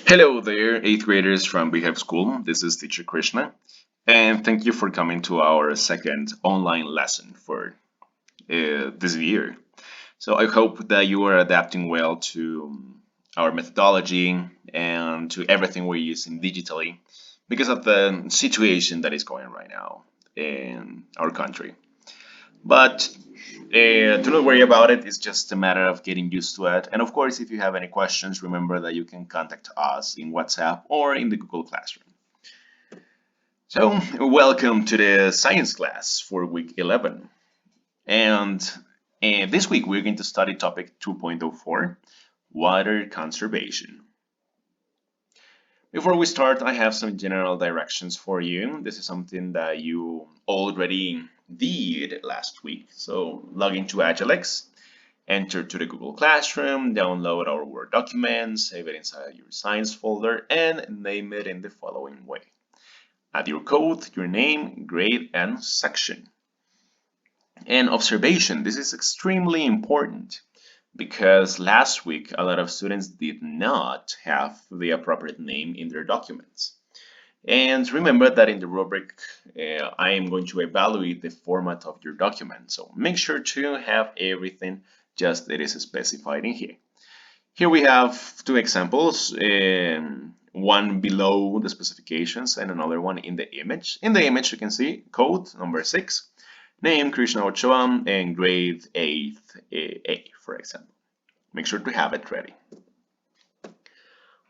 Hello there, 8th graders from Behave School. This is Teacher Krishna, and thank you for coming to our second online lesson for this year. So I hope that you are adapting well to our methodology and to everything we're using digitally because of the situation that is going right now in our country. But do not worry about it. It's just a matter of getting used to it. And of course, if you have any questions, remember that you can contact us in WhatsApp or in the Google Classroom. So, welcome to the science class for week 11. And this week we're going to study topic 2.04, water conservation. Before we start, I have some general directions for you. This is something that you already did last week. So log into Agilex, enter to the Google Classroom, download our Word document, save it inside your science folder, and name it in the following way. Add your code, your name, grade, and section. And observation, this is extremely important because last week a lot of students did not have the appropriate name in their documents. And remember that in the rubric, I am going to evaluate the format of your document. So make sure to have everything just that is specified in here. Here we have two examples, one below the specifications and another one in the image. In the image, you can see code number 6, name Krishna Ochoa, and grade 8th A, for example. Make sure to have it ready.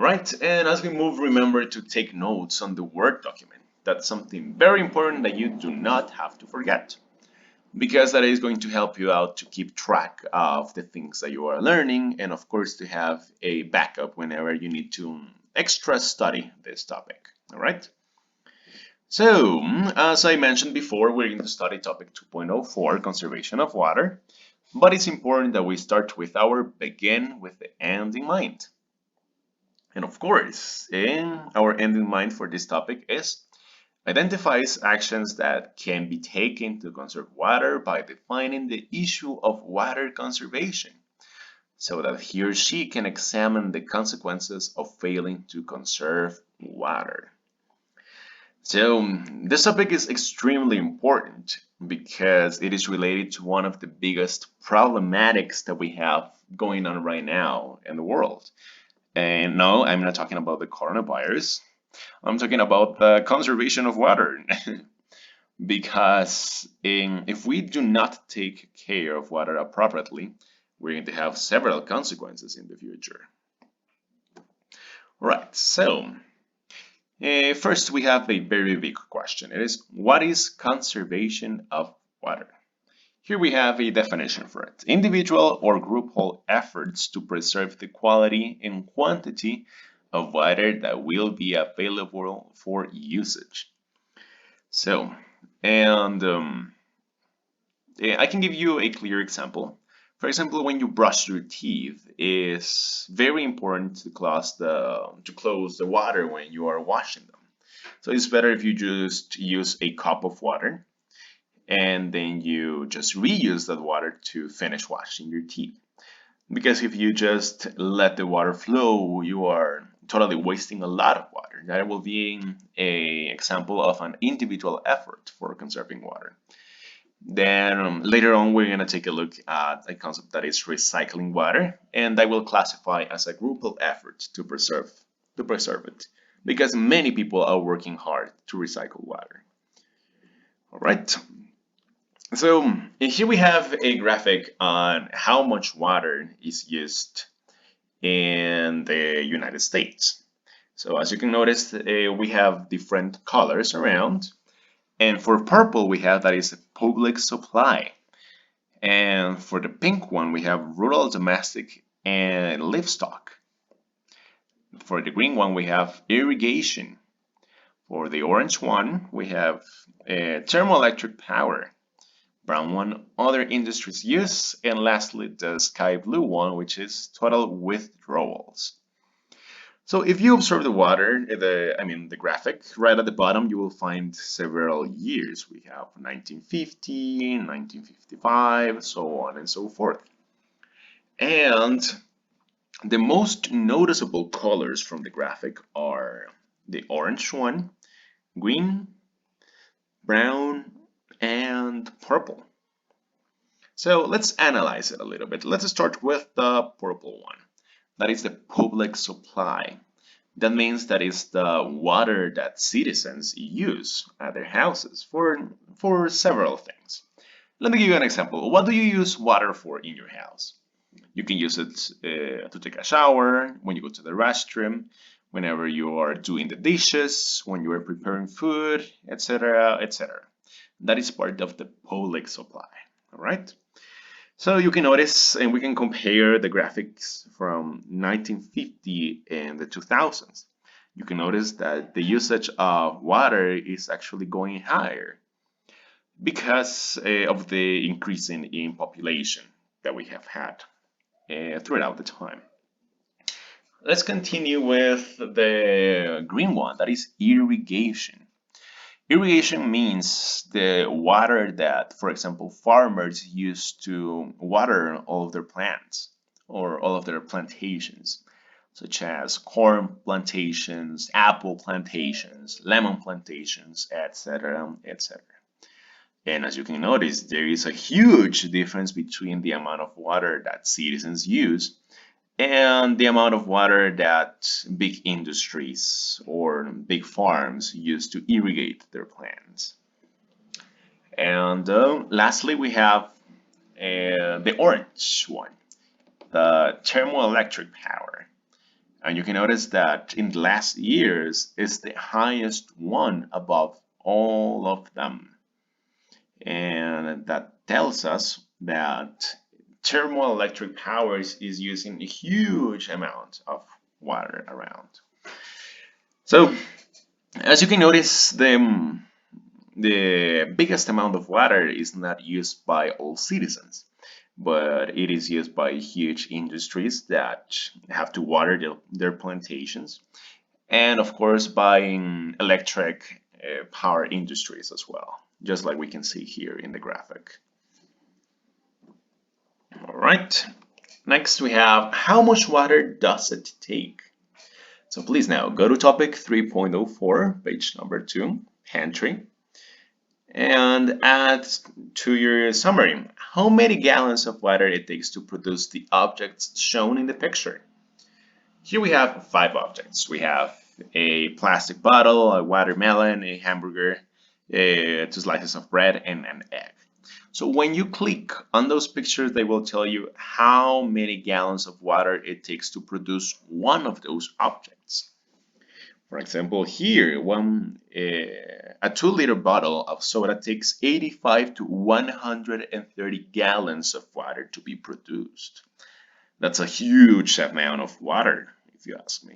Right, and as we move, remember to take notes on the Word document. That's something very important that you do not have to forget, because that is going to help you out to keep track of the things that you are learning, and of course to have a backup whenever you need to extra study this topic. All right. So, as I mentioned before, we're going to study topic 2.04, conservation of water, but it's important that we start with our begin with the end in mind. And of course, our end in mind for this topic is identifies actions that can be taken to conserve water by defining the issue of water conservation so that he or she can examine the consequences of failing to conserve water. So this topic is extremely important because it is related to one of the biggest problematics that we have going on right now in the world. And no, I'm not talking about the coronavirus. I'm talking about the conservation of water. Because if we do not take care of water appropriately, we're going to have several consequences in the future. Right, so first we have a very big question. It is, what is conservation of water? Here we have a definition for it. Individual or group whole efforts to preserve the quality and quantity of water that will be available for usage. So, and I can give you a clear example. For example, when you brush your teeth, it's very important to close the water when you are washing them. So it's better if you just use a cup of water and then you just reuse that water to finish washing your teeth. Because if you just let the water flow, you are totally wasting a lot of water. That will be an example of an individual effort for conserving water. Then later on, we're going to take a look at a concept that is recycling water, and I will classify as a groupal effort to preserve it, because many people are working hard to recycle water. All right. So here we have a graphic on how much water is used in the United States. So as you can notice, we have different colors around. And for purple, we have that is a public supply. And for the pink one, we have rural, domestic, and livestock. For the green one, we have irrigation. For the orange one, we have thermoelectric power. Brown one, other industries use. And lastly, the sky blue one, which is total withdrawals. So if you observe the water, the graphic, right at the bottom, you will find several years. We have 1950, 1955, so on and so forth. And The most noticeable colors from the graphic are the orange one, green, brown, and purple. So let's analyze it a little bit. Let's start with the purple one. That is the public supply. That means that is the water that citizens use at their houses for several things. Let me give you an example. What do you use water for in your house? You can use it to take a shower, when you go to the restroom, whenever you are doing the dishes, when you are preparing food, etc., etc. That is part of the public supply. All right. So you can notice, and we can compare the graphics from 1950 and the 2000s. You can notice that the usage of water is actually going higher because of the increasing in population that we have had throughout the time. Let's continue with the green one, that is irrigation. Irrigation means the water that, for example, farmers use to water all of their plants or all of their plantations, such as corn plantations, apple plantations, lemon plantations, etc., etc. And as you can notice, there is a huge difference between the amount of water that citizens use and the amount of water that big industries or big farms use to irrigate their plants. And lastly, we have the orange one, the thermoelectric power. And you can notice that in the last years, it's the highest one above all of them. And that tells us that thermoelectric power is using a huge amount of water around. So as you can notice, the biggest amount of water is not used by all citizens, but it is used by huge industries that have to water their plantations, and of course by electric power industries as well, just like we can see here in the graphic. All right, next we have how much water does it take? So please now go to topic 3.04, page number 2, pantry, and add to your summary how many gallons of water it takes to produce the objects shown in the picture. Here we have 5 objects. We have a plastic bottle, a watermelon, a hamburger, 2 slices of bread, and an egg. So when you click on those pictures, they will tell you how many gallons of water it takes to produce one of those objects. For example, here, a 2-liter bottle of soda takes 85 to 130 gallons of water to be produced. That's a huge amount of water, if you ask me.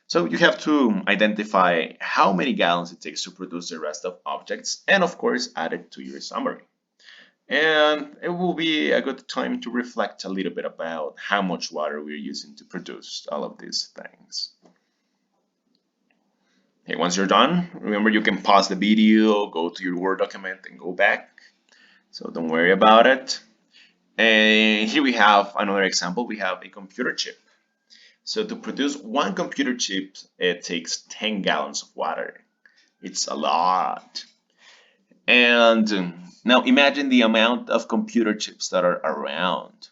So you have to identify how many gallons it takes to produce the rest of objects, and of course, add it to your summary. And it will be a good time to reflect a little bit about how much water we're using to produce all of these things. Okay, once you're done, remember you can pause the video, go to your Word document and go back. So don't worry about it. And here we have another example. We have a computer chip. So to produce one computer chip, it takes 10 gallons of water. It's a lot. And now imagine the amount of computer chips that are around.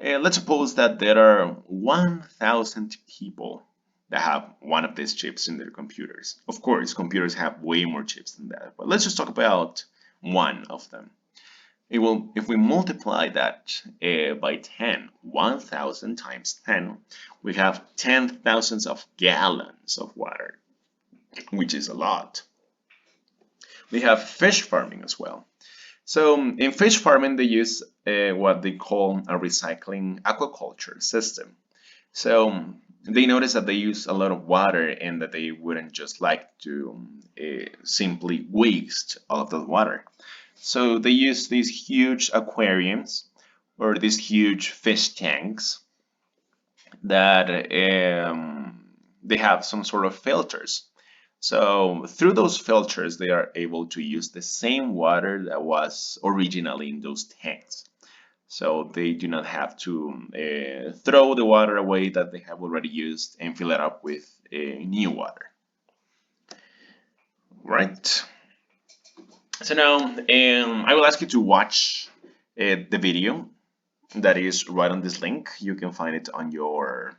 Let's suppose that there are 1,000 people that have one of these chips in their computers. Of course, computers have way more chips than that, but let's just talk about one of them. If we multiply that by 10, 1,000 times 10, we have 10,000 of gallons of water, which is a lot. We have fish farming as well. So in fish farming, they use what they call a recycling aquaculture system. So they notice that they use a lot of water and that they wouldn't just like to simply waste all of the water. So they use these huge aquariums or these huge fish tanks that they have some sort of filters. So through those filters, they are able to use the same water that was originally in those tanks. so they do not have to throw the water away that they have already used and fill it up with new water. Right. So now I will ask you to watch the video that is right on this link. You can find it on your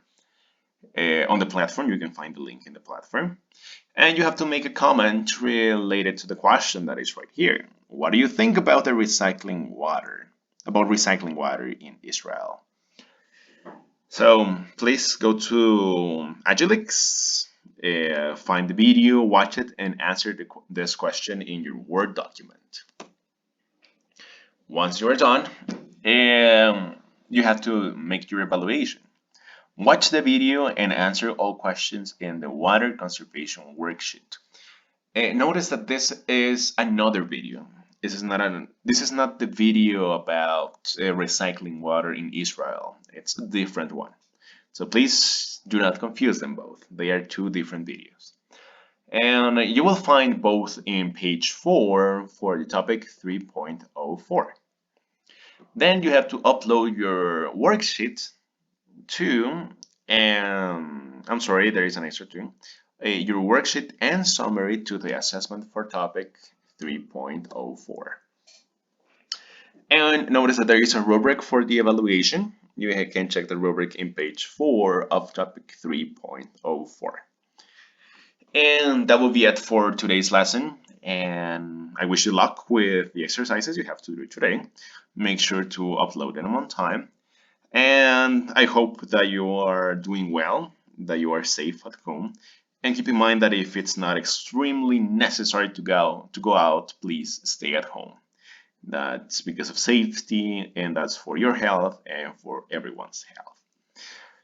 on the platform. You can find the link in the platform. And you have to make a comment related to the question that is right here. What do you think about the recycling water? About recycling water in Israel? So please go to Agilix, find the video, watch it, and answer this question in your Word document. Once you are done, you have to make your evaluation. Watch the video and answer all questions in the water conservation worksheet. Notice that this is another video. This is not the video about recycling water in Israel. It's a different one. So please do not confuse them both. They are two different videos. And you will find both in page 4 for the topic 3.04. Then you have to upload your worksheet to, and I'm sorry, there is an extra two, your worksheet and summary to the assessment for topic 3.04. And notice that there is a rubric for the evaluation. You can check the rubric in page 4 of topic 3.04. And that will be it for today's lesson. And I wish you luck with the exercises you have to do today. Make sure to upload them on time. And I hope that you are doing well, that you are safe at home. And keep in mind that if it's not extremely necessary to go out, please stay at home. That's because of safety, and that's for your health and for everyone's health.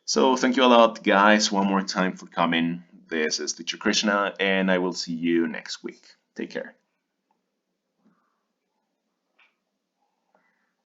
So thank you a lot, guys, one more time for coming. This is Teacher Krishna, and I will see you next week. Take care.